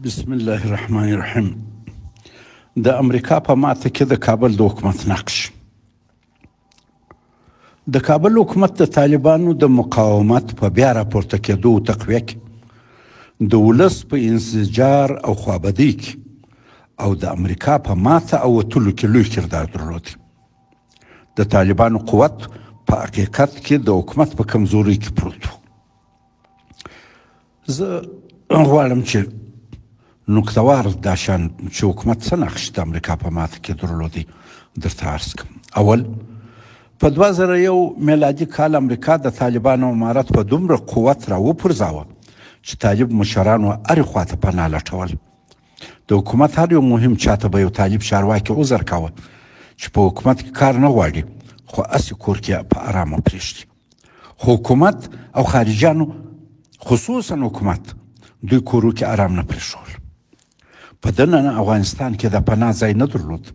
بسم الله الرحمن الرحیم. د امریکا په ماته کې د کابل د حکومت نقش. د کابل حکومت د طالبانو د مقاومت په بیا راپورته کېدو او تقویه کې د ولس په انزجار او خوابدۍ کې او د امریکا په ماته او وتلو کې لوی کردار درلود. د طالبانو قوت په حقیقت کې د حکومت په کمزورۍ کې پروت و. زه غواړم چې نکتهوار دا شان چې حکومت څه نقش د امریکا په ماته کې درلودی درته عرض کړم. اول په 2001 میلادي کال امریکا د طالبانو امارت په دومره قوت را وپرځاوه چې طالب مشرانو هرې خواته پناه لټول. د حکومت هر یو مهم چاته به یو طالب چارواکي عذر کاوه چې په حکومت کې کار نه غواړي خو هسې کور کې په ارامه پرېږدي. حکومت او خارجیانو خصوصا حکومت دوی کورو کې ارام نه پرېښول. په دننه افغانستان کې د پناه ځای نه درلود.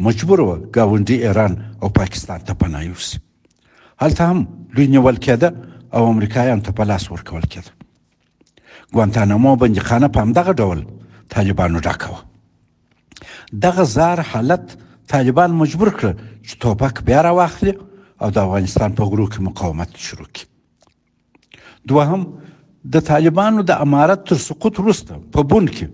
مجبور و ګاونډي ایران او پاکستان ته پناه یوسي. هلته هم دوی نیول کېده او امریکایانو ته په لاس ورکول کېده. ګوانتانامو بندیخانه په همدغه ډول طالبانو ډکه وه. دغه زار حالت طالبان مجبور کړه چې توپک بیا راواخلي او د افغانستان په غرو کې مقاومت شروع کړي. دوهم د طالبانو د امارت تر سقوط وروسته په بون کې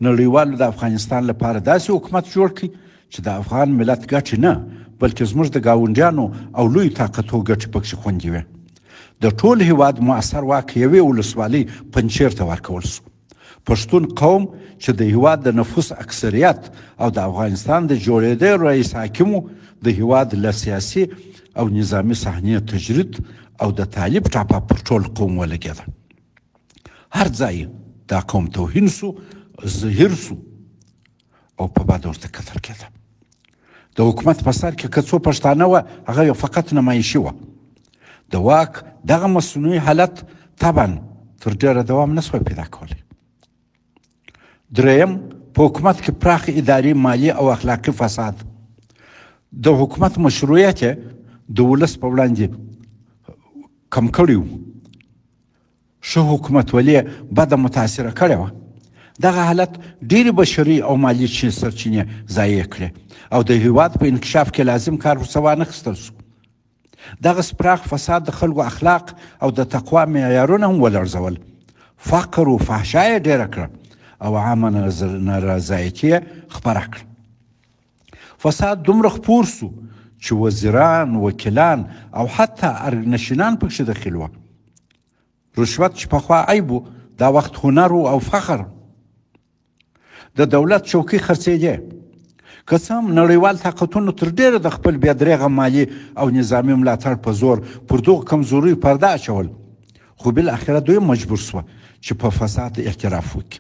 نړیوالو د افغانستان لپاره داسې حکومت جوړ کړي چې د افغان ملت ګټې نه بلکې زموږ د ګاونډیانو او لوی طاقتو ګټې پکښې خوندي وې. د ټول هیواد مؤثر واک یوې ولسوالۍ پنجشیر ته ورکول سو. پښتون قوم چې د هیواد د نفوس اکثریت او د افغانستان د جوړېدو رئیس حاکمو د هیواد له سیاسي او نظامي صحنې تجرید او د طالب ټاپه پر ټول قوم ولګېده. هر ځای دا قوم توهین سو، زهیر سو او په باد ورته کتل کېده. د حکومت په سر کې که څو پښتانه وه هغه یو فقط نمایشي وه. د واک دغه مصنوعي حالت طبعا تر ډېره دوام نه سوی پیدا کولی. دریم په حکومت کې پراخ اداري، مالي او اخلاقي فساد. د حکومت مشروعیت د ولس په وړاندې کم کړی و. ښه حکومتولي بده متاثره کړې وه. دغه حالت ډېرې بشري او مالي سرچینې ضایع کړې او د هیواد په انکشاف کې لازم کار ورڅه وانخیستل سو. دغه پراخ فساد د خلکو اخلاق او د تقوا معیارونه هم ولړزول. فقر و فحشا یې ډېره کړه او عامه نارضایتي یې خپره کړه. فساد دومره خپور سو چې وزیران، وکیلان او حتی ارګنشینان پکښې دخیل وه. رشوت چې پخوا عیب و دا وخت هنر او فخر. د دولت چوکۍ خرڅېدې. که څه هم نړیوال طاقتونو تر ډېره د خپل بېدریغه مالي او نظامي ملاتړ په زور پر دغو کمزوریو پرده اچول، خو بالاخره دوی مجبور سوه چې په فساد اعتراف وکړي.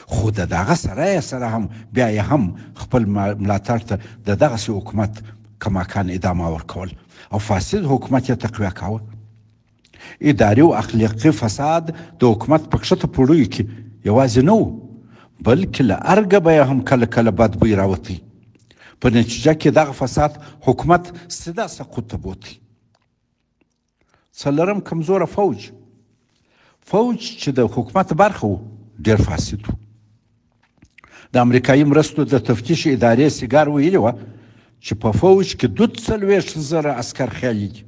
خو د دغه سره هم بیا یې هم خپل ملاتړ ته د دغسې حکومت کماکان ادامه ورکول او فاسد حکومت یې تقویه کاوه. اداري او اخلاقي فساد د حکومت په کښته پوړیو کې یوازې نه و بلکې له ارګه به یې هم کله کله بد بوی راوتی. په نتیجه کې دغه فساد حکومت سیده سقوط ته بوتی. څلورم کمزوره فوج چې د حکومت برخه و ډېر فاسد و. د امریکایي مرستو د تفتیش ادارې سیګار ویلې وه چې په فوج کې 42,000 عسکر خیالي دي.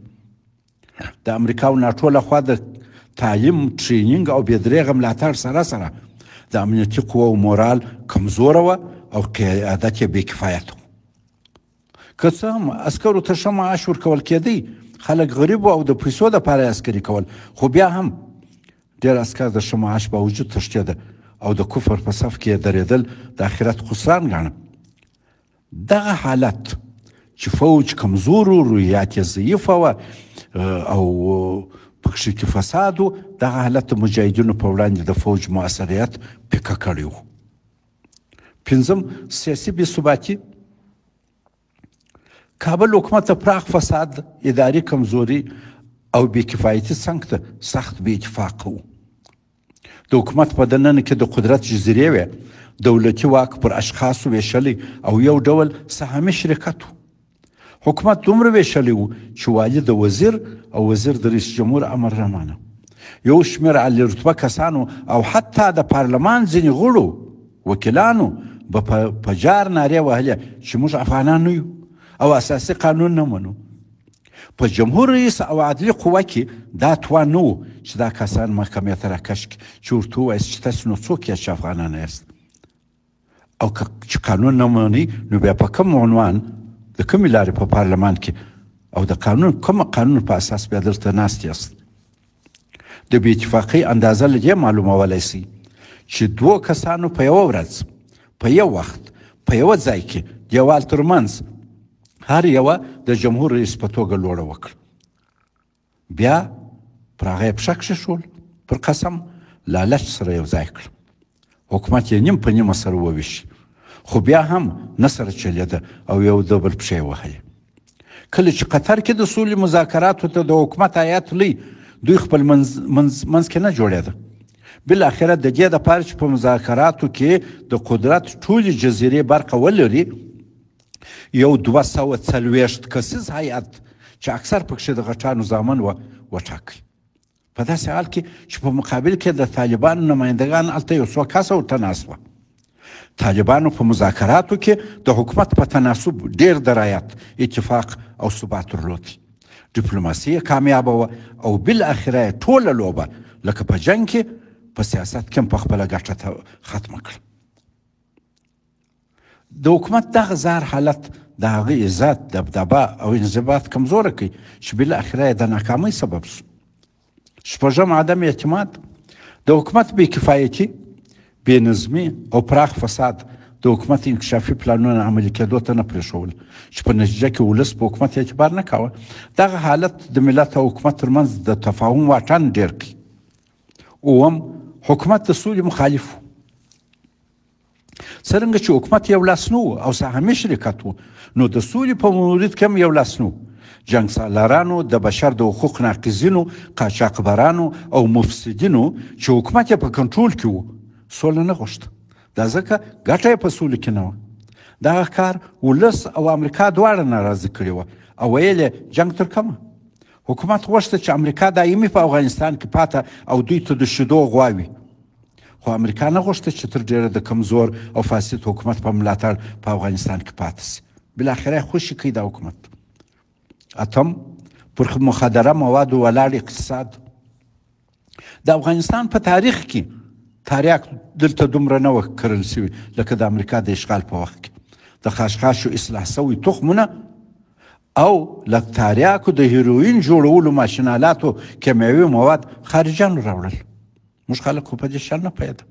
د امریکا او ناټو لخوا د تعلیم، ټرینینګ او بېدریغه ملاتړ سره د امنیتي قوو مورال کمزوره وه او قیادت یې بې کفایت و. که څه هم عسکرو ته ښه معاش ورکول کېدی، خلک غریب او د پیسو دپاره یې عسکري کول، خو بیا هم ډېر عسکر د ښه معاش باوجود تښتېده او د کفر په صف کې یې درېدل د آخرت خسران ګاڼه. دغه حالت چې فوج کمزور و، روحیات یې ضعیفه وه او پکښې کې فساد و، دغه حالت د مجاهدینو په وړاندې د فوج مؤثریت پیکه کړی و. پنځم سیاسي بې ثباتي. کابل حکومت د پراخ فساد، اداري کمزوري او بې کفایتي څنګ ته سخت بې اتفاقه و. د حکومت په دننه کې د قدرت جزیرې وې. دولتي واک پر اشخاصو ویشلی او یو ډول سهامي شرکت و. حکومت دومره ویشلی و چې والي د وزیر او وزیر د رئیس جمهور امر رامانه. یو شمېر عالي رتبه کسانو او حتی د پارلمان ځینې غړو وکیلانو به په جار نارې وهلې چې موږ افغانان نه یو او اساسي قانون نه منو. په جمهور رئیس او عدلي قوه کې دا توان نه و چې دا کسان محکمې ته راکش کړي چې ورته ووایي چې تاسو نو څوک یاست چې افغانان یاست، او چې قانون نه منئ نو بیا په کوم عنوان د کومې لارې په پارلمان کې او د کوم قانون په اساس بیا دلته ناست یاست. د بې اتفاقۍ اندازه له دې معلومولی شي چې دوو کسانو په یوه ورځ په یو وخت په یوه ځای کې دیوال ترمنځ هر یوه د جمهور رئیس په توګه لوړه وکړه، بیا پر هغه یې پښه کښېښول، پر قسم لالچ سره یو ځای کړه، حکومت یې نیم په نیمه سره وویشي، خو بیا هم نه سره چلېده او یو د بل پښې یې وهلې. کله چې قطر کې د سولې مذاکراتو ته د حکومت هیات لوی دوی خپل منځ کې نه جوړېده. بالاخره د دې دپاره چې په مذاکراتو کې د قدرت ټولې جزیرې برخه ولري، یو 240 کسیز هیات چې اکثر پکښې د غټانو زامن وټاکئ. په داسې حال کې چې په مقابل کې د طالبانو نمایندګان هلته یو څو کسه ورته ناست وه. طالبانو په مذاکراتو کې د حکومت په تناسب ډېر درایت، اتفاق او ثبات درلود. ډیپلوماسي یې کامیابه وه او بالاخره یې ټوله لوبه لکه په جنګ کې په سیاست کې هم په خپله ګټه ختمه کړه. د حکومت دغه زار حالت د هغه عزت، دبدبه او انضباط کمزوره کوي چې بالاخره یې د ناکامۍ سبب شو. شپږم، عدم اعتماد. د حکومت بې کفایتي، بې نظمي او پراخ فساد د حکومت انکشافي پلانونه عملي کېدو ته نه پرېښول چې په نتیجه کې ولس په حکومت اعتبار نه کاوه. دغه حالت د ملت او حکومت ترمنځ د تفاهم واټن ډېر کړي. اووم، حکومت د سولې مخالف و. څرنګه چې حکومت یو لاس نه و او سهامي شرکت و، نو د سولې په مورد کې هم یو لاس نه و. جنګ سالارانو، د بشر د حقوق ناقضینو، قاچاقبرانو او مفسدینو چې حکومت یې په کنټرول کې و سوله نه غوښته. دا ځکه ګټه یې په سولې کې نه وه. دغه کار ولس او امریکا دواړه ناراضه کړي وه او ویل یې جنګ تر کومه. حکومت غوښته چې امریکا دایمي په افغانستان کې پاته او دوی ته د شیدو غواوي، خو امریکا نه غوښته چې تر ډېره د کمزور او فاسد حکومت په ملاتړ په افغانستان کې پاته شي. بالاخره یې خوشي کړي دا حکومت. اتم، پر مخدره موادو ولاړ اقتصاد. د افغانستان په تاریخ کې تریاک دلته دومره نه وه کرل شوي لکه د امریکا د اشغال په وخت کې. د خاشخاشو اصلاح شوي تخمونه او له تریاکو د هیروین جوړولو ماشینالاتو کیمیاوي مواد خارجیانو راوړل. موږ خلک خو په دې شان نه پوهېده.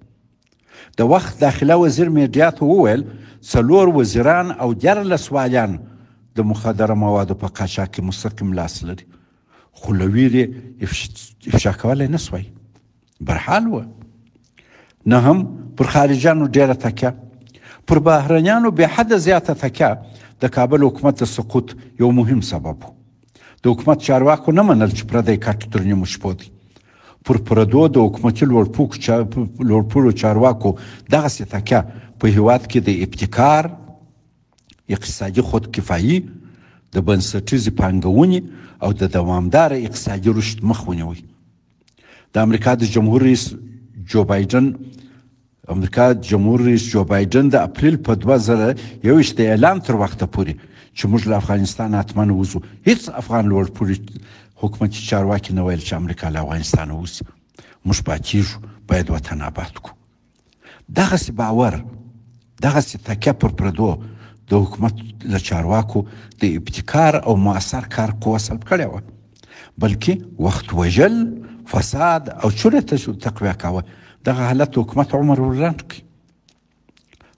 د وخت داخله وزیر میډیا ته وویل 4 وزیران او 14 والیان د مخدره موادو په قاچاق کې مستقیم لاس لري، خو له ویرې افشا کولی نه سوی. برحال وه. نه هم پر خارجیانو ډېره تکیه، پر بهرنیانو بې حده زیاته تکیه د کابل حکومت د سقوط یو مهم سبب و. د حکومت چارواکو نه منل چې پردی کټ تر نیمو شپو دی. پر پردو د حکومتي لوړپوړو چارواکو دغسې تکیه په هیواد کې د ابتکار، اقتصادي خودکفایي، د بنسټیزې پانګونې او د دوامداره اقتصادي رشد مخ ونیوی. د امریکا جمهور رئیس جو بایدن د اپریل په 2021 د اعلان تر وخته پورې چې موږ له افغانستان حتما ووځو، هیڅ افغان لوړپوړي حکومتي چارواکي نه ویل چې امریکا له افغانستان ووځي. موږ پاتېږو، باید وطن آباد کړو. دغسې باور، دغسې تکیه پر پردو د حکومت له چارواکو د ابتکار او مؤثر کار قوه سلب کړې وه، بلکې وخت وژل، فساد او چورې تقویه کاوه. دغه حالت حکومت عمر ورلنډ کړي.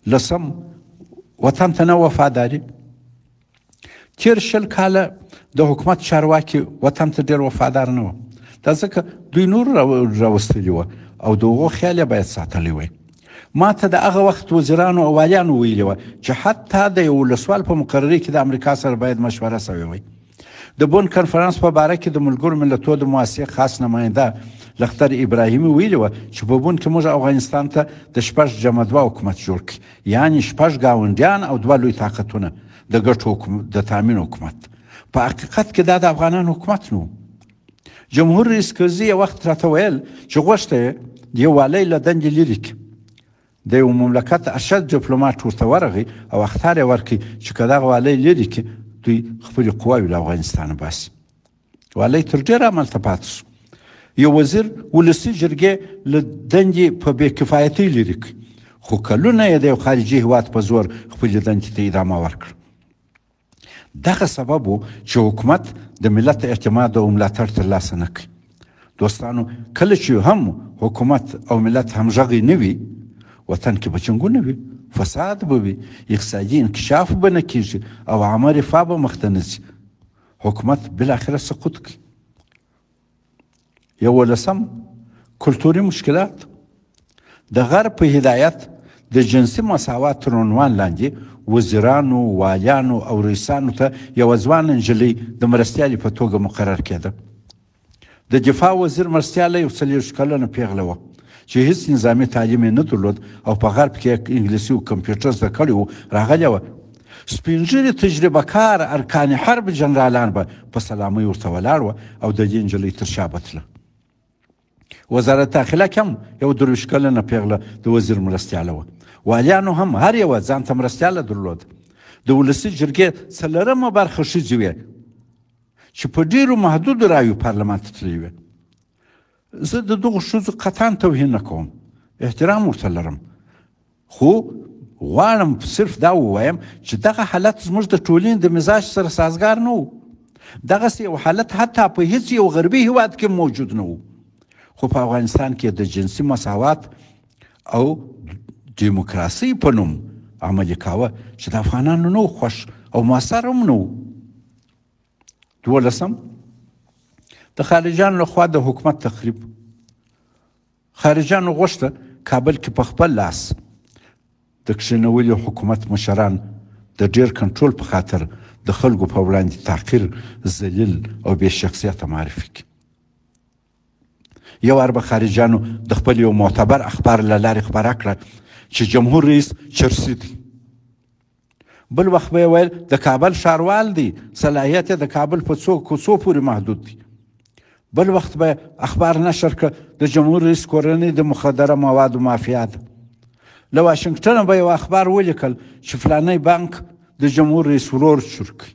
لسم، وطن ته نه وفاداري. تیر 20 کاله د حکومت چارواکي وطن ته ډېر وفادار نه وه. دا ځکه دوی نور راوستلي وه او د هغو خیال یې باید ساتلی وی. ما ته د هغه وخت وزیرانو او والیانو ویلي وه چې حتی د یو ولسوال په مقرري کې د امریکا سره باید مشوره سوې وی. د بون کنفرانس په باره کې د ملګرو ملتونو د مواسسې خاص نماینده لختر ابراهیمي ویلي وه چې په بون کې موږ افغانستان ته د 6+2 حکومت جوړ کړي، یعنې 6 ګاونډیان او 2 لوی طاقتونه د ګټو د تامین حکومت. په حقیقت کې دا د افغانانو حکومت نه و. جمهور رئیس کرزي یو وخت راته ویل چې غوښته یې د یو والي له دندې لرې کړي. د یو مملکت ارشد ډیپلوماټ ورته ورغی او اخطار یې ورکړي چې که دغه والي لرې کړي دوی خپلې قواوې له افغانستانه باسي. والي تر ډېره همالته پاتې شو. یو وزیر ولسي جرګې له دندې په بې کفایتۍ لرې کړي، خو کلونه یې د یو خارجي هېواد په زور خپلې دندې ته ادامه ورکړه. دغه سبب و چې حکومت د ملت اعتماد او ملاتړ ترلاسه نه کړي. دوستانو، کله چې هم حکومت او ملت همغږي نه وي، وطن کې به جنګونه وي، فساد به وي، اقتصادي انکشاف به نه کېږي او عامه رفاه به مخ ته نه ځي. حکومت بالاخره سقوط کوي. 11 کلتوري مشکلات. د غرب په هدایت د جنسي مساوات تر عنوان لاندې وزیرانو، والیانو او رئیسانو ته یوه ځوانه نجلۍ د مرستیالې په توګه مقرر کېده. د دفاع وزیر مرستیاله یو 40 کلنه پیغله وه چې هیڅ نظامي تعلیم یې نه درلود او په غرب کې انګلیسي او کمپیوټر زده کړی و راغلی وه. سپین ږیري تجربه کار ارکان حرب جنرالان به په سلامۍ ورته ولاړ وه او د دې نجلۍ تر شا به تله. وزارت داخله کې هم یو 23 کلنه پیغله د وزیر مرستیاله وه. والیانو هم هر یوه ځان ته مرستیاله درلود. د ولسي جرګې 4مه برخه ښځې وې چې په ډېرو محدودو رایو پارلمان ته تللې وې. زه د دغو ښځو قطعا توهین نه کوم، احترام ورته لرم، خو غواړم صرف دا ووایم چې دغه حالت زموږ د ټولنې د مزاج سره سازګار نه و. دغسې یو حالت حتی په هیڅ یو غربي هیواد کې موجود نه و. خو په افغانستان کې د جنسي مساوات او دیموکراسۍ په نوم عملي کاوه چې د افغانانو نه و خوښ او مؤثر هم نه و. 12 د خارجانو لخوا د حکومت تخریب. خارجانو غوښته کابل کې په خپل لاس د کښېنولي حکومت مشران د ډېر کنټرول په خاطر د خلکو په وړاندې تحقیر، ذلیل او بې شخصیته معرفي کړي. یو وار به خارجانو د خپل یو معتبر اخبار له لارې خبره کړه چې جمهور رئیس چرسي دی. بل وخت به یې ویل د کابل ښاروال دی، صلاحیت یې د کابل په څو کوڅو پورې محدود دی. بل وخت به اخبار نشر کړه د جمهور رئیس کورنۍ د مخدره موادو مافیا ده. له واشنګټنه به یو اخبار ولیکل چې فلانی بانک د جمهور رئیس ورور چور کړي.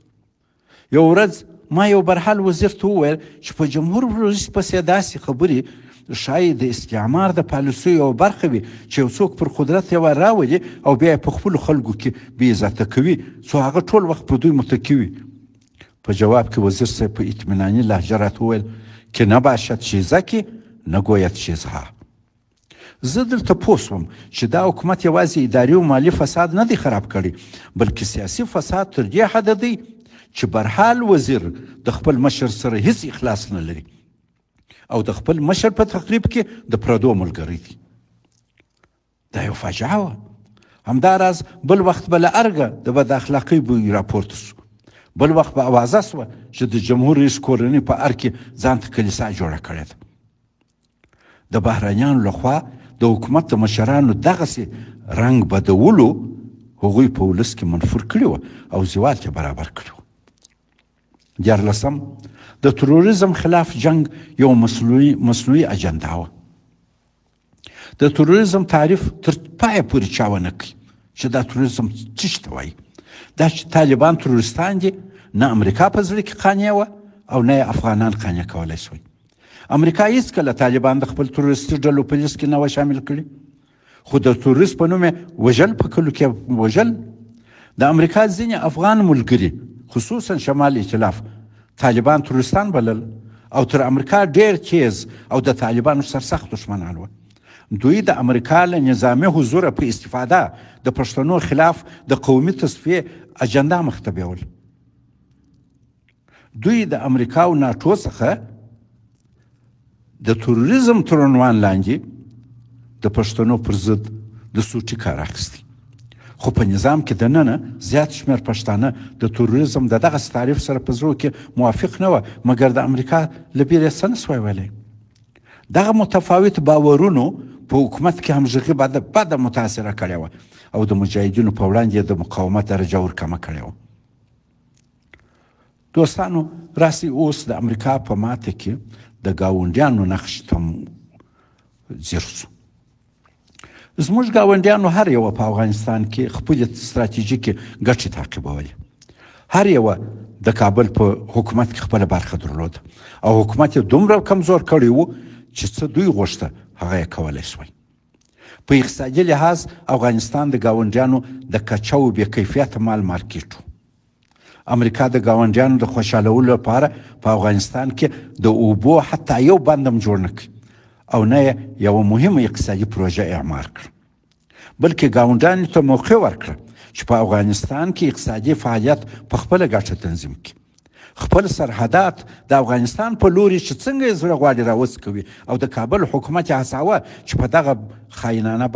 یو ورځ ما یو برحال وزیر ته وویل چې په جمهور رئیس پسې داسې خبرې ښایي د استعمار د پالیسیو یوه برخه وي چې یو څوک پر قدرت یې راولي او بیا یې په خپلو خلکو کې بې عزته کوي څو هغه ټول وخت په دوی متکي وي. په جواب کې وزیر صاحب په اطمیناني لهجه راته وویل که نباشد چیزکی نگوید چیزها. زه دلته پوه شوم چې دا حکومت یوازې اداري او مالي فساد نه دی خراب کړی، بلکې سیاسي فساد تر دې حده دی چې برحال وزیر د خپل مشر سره هیڅ اخلاص نه لري او د خپل مشر په تقریب کې د پردو ملګری دی. دا یو فاجعه وه. همداراز بل وخت به له ارګه د بد اخلاقۍ بوی راپورته شو. بل وخت به اوازه سوه چې د جمهور رئیس کورنۍ په ار کې ځان ته کلیسا جوړه کړې ده. د بهرنیانو لخوا د حکومت د مشرانو دغسې رنګ بدولو هغوی په ولس کې منفور کړي وه او زیوال یې برابر کړي وه. 14 د تروریزم خلاف جنگ یو مصنوعي اجنډا وه. د تروریزم تعریف تر پایه پورې چا ونه کوي چې دا تروریزم څه ته وایي. دا چې طالبان تروریستان دي، نه امریکا په زړه کې قانع وه او نه یې افغانان قانع کولی شوی. امریکا هیڅکله طالبان د خپل تروریستي ډلو په لیست کې نه وه شامل کړي، خو د تروریست په نوم یې وژل، په کلو کې وژل. د امریکا ځینې افغان ملګري خصوصا شمال ائتلاف طالبان تروریستان بلل او تر امریکا ډیر تیز او د طالبانو سرسخت دشمنان وه. دوی د امریکا له نظامي حضوره په استفاده د پښتنو خلاف د قومي تصفیې اجنډا مخته بیول. دوی د امریکا او ناټو څخه د تروریزم تر عنوان لاندې د پښتنو پر ضد د سوچي کار اخیستی. خو په نظام کې دننه زیات شمېر پښتانه د تروریزم د دغسې تعریف سره په زړه کې موافق نه وه، مګر د امریکا له بیرې څه نه سوی ویلی. دغه متفاوت باورونو په حکومت کې همغږي بده متاثره کړې وه او د مجاهدینو په وړاندې د مقاومت درجه ورکمه کړې وه. دوستانو، راسي اوس د امریکا په ماته کې د ګاونډیانو نقش ته ځیر شو. زموږ ګاونډیانو هر یوه په افغانستان کې خپلې ستراتیژیکې ګټې تعقیبولې. هر یوه د کابل په حکومت کې خپله برخه درلوده او حکومت یې دومره کمزور کړی و چې څه دوی غوښته هغه یې کولی شوی. په اقتصادي لحاظ افغانستان د ګاونډیانو د کچه او بې کیفیته مال مارکیټ و. امریکا د ګاونډیانو د خوشحالولو لپاره په افغانستان کې د اوبو حتی یو بند هم جوړ نه کړي او نه یې یوه مهمه اقتصادي پروژه اعمار کړه، بلکې ګاونډیانو ته موقع ورکړه چې په افغانستان کې اقتصادي فعالیت په خپله ګټه تنظیم کړي. خپل سرحدات د افغانستان په لوري چې څنګه یې زړه غواړي راوڅکوي او د کابل حکومت یې هڅاوه چې په دغه خاینانه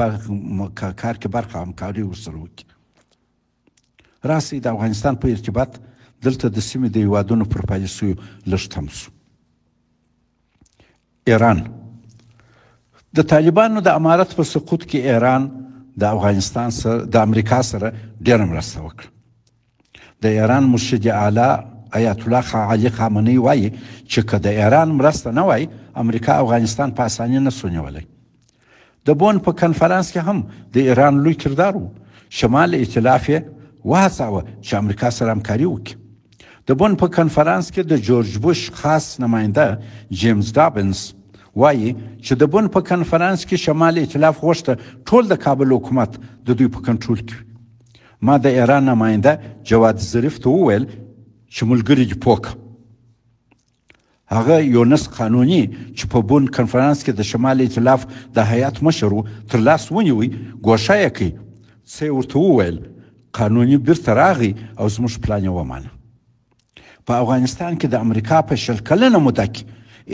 کار کې برخه همکاري ورسره وکړي. راسئ د افغانستان په ارتباط دلته د سیمې د هیوادونو پر پالیسیو لږ تم شو. ایران د طالبانو د امارت په سقوط کې ایران د افغانستان سره د امریکا سره ډېره مرسته وکړه. د ایران مرشد اعلی آیت الله علي خامنه‌ای وایي چې که د ایران مرسته نه وای امریکا افغانستان په اسانۍ نه سو نیولی. د بون په کنفرانس کې هم د ایران لوی کردار و. شمال ائتلاف یې وهڅاوه چې امریکا سره همکاري وکړي. د بون په کنفرانس کې د جورج بوش خاص نماینده جیمز ډابنس وایي چې د بون په کنفرانس کې شمال ائتلاف غوښته ټول د کابل حکومت د دوی په کنټرول کې وي. ما د ایران نماینده جواد ظریف ته وویل چې ملګري دې پوه کړه. هغه یونس قانوني چې په بون کنفرانس کې د شمال ائتلاف د هیات مشر و تر لاس ونیوی ګوښه یې کړي. څه یې ورته وویل قانوني بیرته راغی او زموږ پلان یې ومانه. په افغانستان کې د امریکا په 20 کلنه موده کې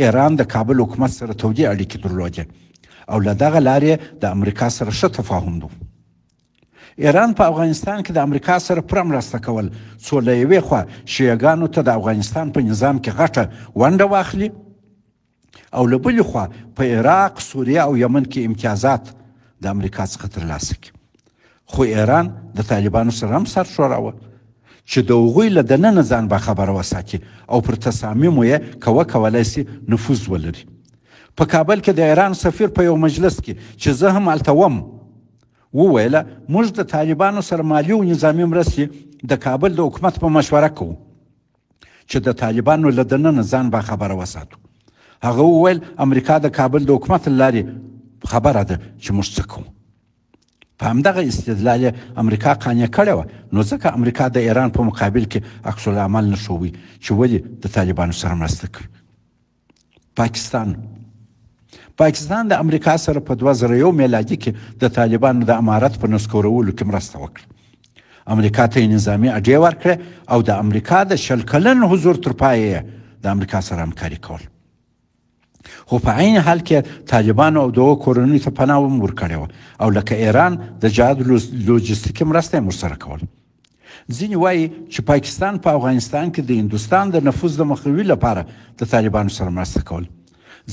ایران د کابل حکومت سره تودې اړیکې درلودې او له دغه لارې د امریکا سره ښه تفاهم و. ایران په افغانستان کې د امریکا سره پوره مرسته کول څو له یوې خوا شیعهګانو ته د افغانستان په نظام کې غټه ونډه واخلي او له بلې خوا په عراق، سوریه او یمن کې امتیازات د امریکا څخه ترلاسه کړي. خو ایران د طالبانو سره هم سر ښوراوه چې د هغوی له دننه ځان باخبره وساتي او پر تصامیمو یې کولی شي نفوذ ولري. په کابل کې د ایران سفیر په یو مجلس کې چې زه هم هلته وم وویله موږ د طالبانو سره مالي او نظامي مرستې د کابل د حکومت په مشوره کوو چې د طالبانو له دننه ځان باخبره وساتو. هغه وویل امریکا د کابل د حکومت له لارې خبره ده چې موږ څه کوو. په همدغه استدلال یې امریکا قانع کړې وه، نو ځکه امریکا د ایران په مقابل کې عکس العمل نه ښووي چې ولې د طالبانو سره مرسته کوي. پاکستان د امریکا سره په 2001 میلادي کې د طالبانو د امارت په نسکورولو کې مرسته وکړه. امریکا ته یې نظامي اډې ورکړې او د امریکا د 20 کلن حضور تر پایه د امریکا سره همکاري کول. خو په عین حال کې طالبانو او دغو کورنیو ته پناه هم ورکړې وه او لکه ایران د جهاد لوجستیکي مرسته یې ورسره کول. ځینې وایي چې پاکستان په افغانستان کې د هندوستان د نفوذ د مخنیوي لپاره د طالبانو سره مرسته کول.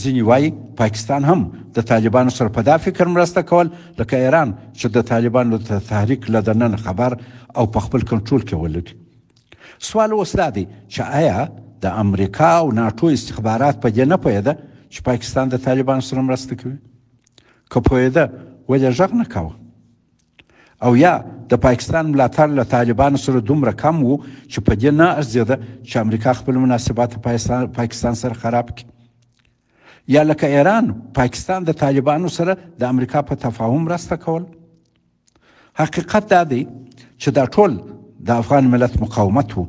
ځینې وایي پاکستان هم د طالبانو سره په دا فکر مرسته کول لکه ایران چې د طالبانو د تحریک له دننه خبر او په خپل کنټرول کې ولري. سوال اوس دا دی چې آیا د امریکا او ناټو استخبارات په دې نه پوهېده چې پاکستان د طالبانو سره مرسته کوي؟ که پوهېده ولې غږ نه کاوه؟ او یا د پاکستان ملاتړ له طالبانو سره دومره کم و چې په دې نه ارزېده چې امریکا خپل مناسبات پاکستان سره خراب کړي؟ یا لکه ایران پاکستان د طالبانو سره د امریکا په تفاهم مرسته کول؟ حقیقت دا دی چې دا ټول د افغان ملت مقاومت و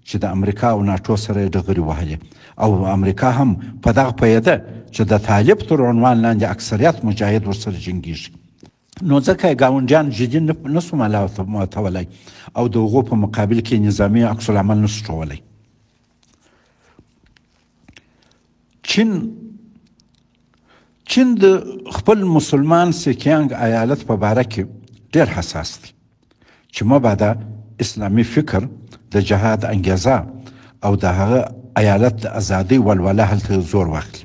چې د امریکا او ناټو سره ډغرې وهلې او امریکا هم په دغه پوهېده چې د طالب تر عنوان لاندې اکثریت مجاهد ورسره جنګیږي. نو ځکه یې ګاونډیان جدي نه سو ماتولی او د هغو په مقابل کې نظامي عکس العمل نه سو ښوولی. چین د خپل مسلمان سیکیانګ ایالت په باره کې ډېر حساس دی چې مبادا اسلامي فکر د جهاد انګیزه او د هغه ایالت د ازادۍ ولوله هلته زور واخلي.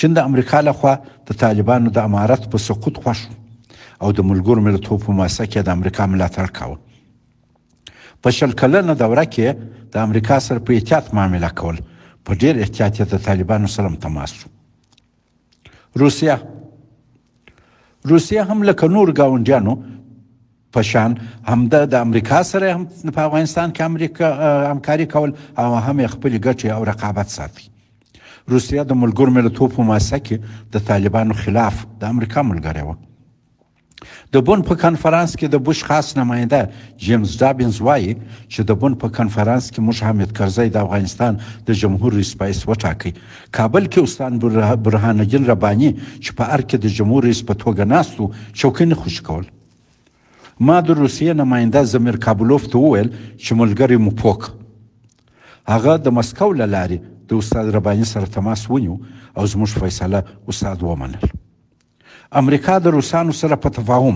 چین د امریکا لخوا د طالبانو د امارت په سقوط خوښ او د ملګرو ملتونو په مؤسسه کې د امریکا ملاتړ کاوه. په 20 کلنه دوره کې د امریکا سره په احتیاط معامله کول په ډېر احتیاط یې د طالبانو سره هم تماس شو. روسیه هم لکه نور ګاونډیانو په شان هم د امریکا سره هم په افغانستان کې همکاري کول او هم خپلې ګټې او رقابت ساتي. روسیه د ملګرو ملتونو په مؤسسه کې د طالبانو خلاف د امریکا ملګری وه. د بون په کنفرانس کې د بوش خاص نماینده جیمز ډابینز وایي چې د بون په کنفرانس کې موږ حامد کرزی د افغانستان د جمهور رئیس پایس وټاکئ. کابل کې استاد برهان الدین رباني چې په ار کې د جمهور رئیس په توګه ناست و چوکۍ نه خوشي کول. ما د روسیې نماینده زمیر کابلوف ته وویل چې ملګری مو پوک. هغه د مسکو له لارې د استاد رباني سره تماس ونیو او زموږ فیصله استاد ومنل. امریکا د روسانو سره په تفاهم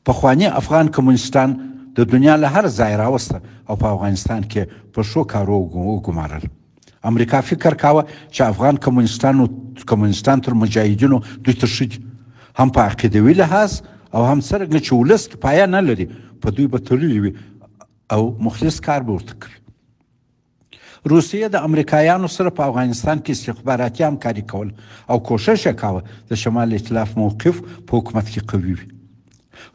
پخواني افغان کمونستان د دنیا له هر ځای راوسته او په افغانستان کې په ښو کارو وګمارل. امریکا فکر کاوه چې افغان کمونستان تر مجاهدینو دوی ته ښه دي، هم په عقیدوي لحاظ او هم څرنګه چې ولس پایه نه لري په دوی به تړلي وي او مخلص کار به ورته کوي. روسیه د امریکایانو سره په افغانستان کې استخباراتي همکاري کول او کوشش یې کاوه د شمال ائتلاف موقف په حکومت کې قوي وي.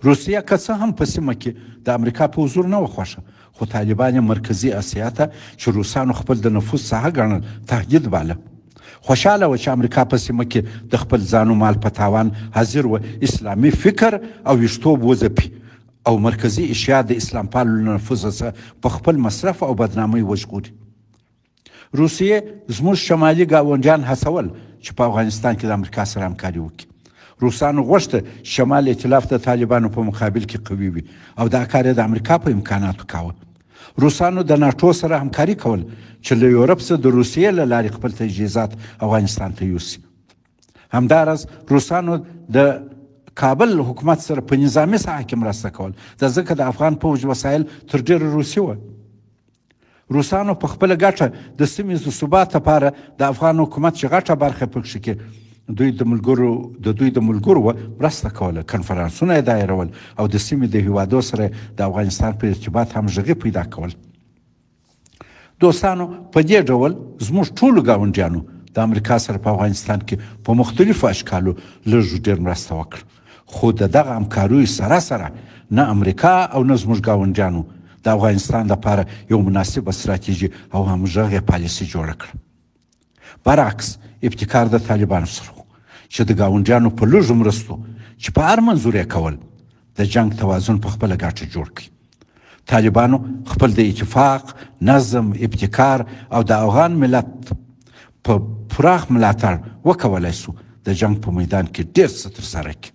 روسیه که څه هم په سیمه کې د امریکا په حضور نه وه خوښه، خو طالبان یې مرکزي اسیا ته چې روسانو خپل د نفوذ ساحه ګڼل تهدید باله. خوشحاله و چې امریکا په سیمه کې د خپل ځان و مال په تاوان حاضر و اسلامي فکر او ویښتوب وځپي او مرکزي اشیا د اسلام پالو نفوذ څخه په خپل مصرف او بدنامۍ وژغوري. روسیې زموږ شمالي ګاونډیان هڅول چې په افغانستان کې د امریکا سره همکاري وکړي. روسانو غوښته شمال ائتلاف د طالبانو په مقابل کې قوي وي او دا کار یې د امریکا په امکاناتو کاوه. روسانو د ناټو سره همکاري کول چې له یورپ څخه د روسیې له لارې خپل تجهیزات افغانستان ته یوسي. همداراز روسانو د کابل حکومت سره په نظامي ساحه کې مرسته کول ځکه د افغان پوځ وسایل تر ډېره روسي وه. روسانو په خپله ګټه د سیمې د ثبات لپاره د افغان حکومت چې غټه برخه پکښې کې دوی د ملګرو وه مرسته کوله، کنفرانسونه یې دایرول او د سیمې د هیوادو سره د افغانستان په ارتباط همغږي پیدا کول. دوستانو په دې ډول زموږ ټولو ګاونډیانو د امریکا سره په افغانستان کې په مختلفو اشکالو لږ ډېر مرسته وکړه، خو د دغه همکاریو سره نه امریکا او نه زموږ ګاونډیانو د افغانستان لپاره یو مناسبه ستراتیژي او همغږې پالیسي جوړه کړه. برعکس ابتکار د طالبانو سره چې د ګاونډیانو په لږو مرستو چې په هر منظور یې کول د جنگ توازن په خپله ګټه جوړ کړي. طالبانو خپل د اتفاق، نظم، ابتکار او د افغان ملت په پراخ ملاتړ وکولای سو د جنگ په میدان کې ډېر څه ترسره کړي.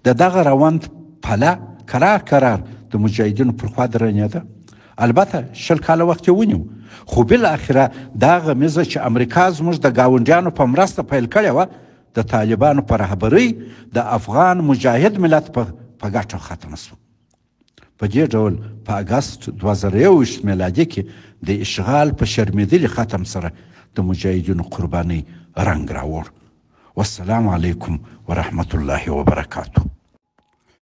د دغه روند پله کرار د مجاهدینو پر خوا درنېده. البته 20 کاله وخت یې ونیو، خو بالاخره دا غمیزه چې امریکا زموږ د ګاونډیانو په مرسته پیل کړې وه د طالبانو په رهبرۍ د افغان مجاهد ملت په ګټه ختمه شوه. په دې ډول په اګست 2021 میلادي کې د اشغال په شرمېدلي ختم سره د مجاهدینو قربانۍ رنګ راوړ. والسلام علیکم ورحمة الله وبرکاته.